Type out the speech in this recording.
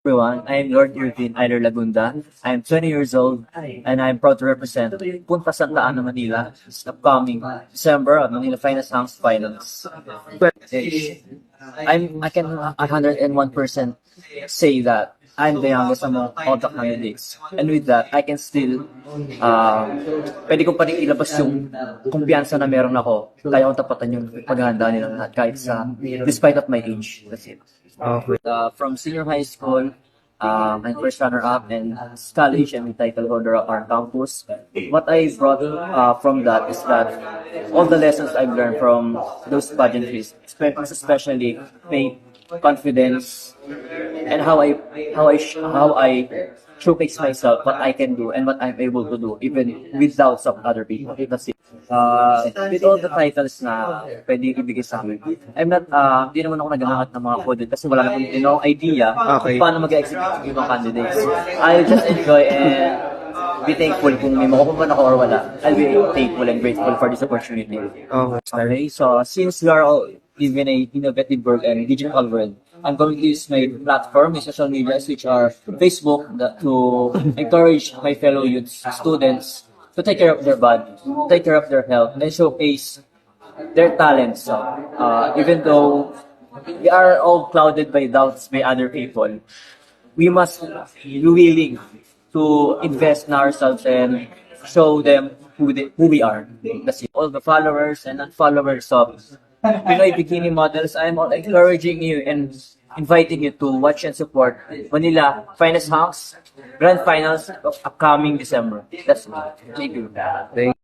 Everyone, I am Lord Irvin Eiler Lagunda. I am 20 years old and I am proud to represent Punta Santa Ana, Manila this upcoming December at Manila Finest House Finals. I can 101% say that I'm the youngest among all the candidates. And with that, I can still, pwede ko pa rin ilabas yung kumpiyansa na meron ako. Kaya kong tapatan yung paghahanda nila lahat kahit despite of my age. That's it. From senior high school, I'm first runner-up, and college, I'm the title holder of our campus. What I brought from that is that all the lessons I've learned from those pageantries, especially faith, confidence, and how I showcase myself, what I can do, and what I'm able to do, even with doubts of other people. That's it. With all the titles na pwede ibigay sa amin, I'm not, di naman ako naghahangat ng mga coded kasi wala akong idea kung paano mag-execute yung mga candidates. I'll just enjoy and be thankful kung may makukuha ako or wala. I'll be thankful and grateful for this opportunity. Okay, so since we are all living in an innovative world and digital world, I'm going to use my platform, my social media, which are Facebook, to encourage my fellow youths, students, to take care of their body, take care of their health, and showcase their talents. Even though we are all clouded by doubts by other people, we must be willing to invest in ourselves and show them who we are. That's it. All the followers and non-followers of Pinoy Bikini Models, I'm all encouraging you and inviting you to watch and support Manila Finest House Grand Finals of upcoming December. That's it. Thank you.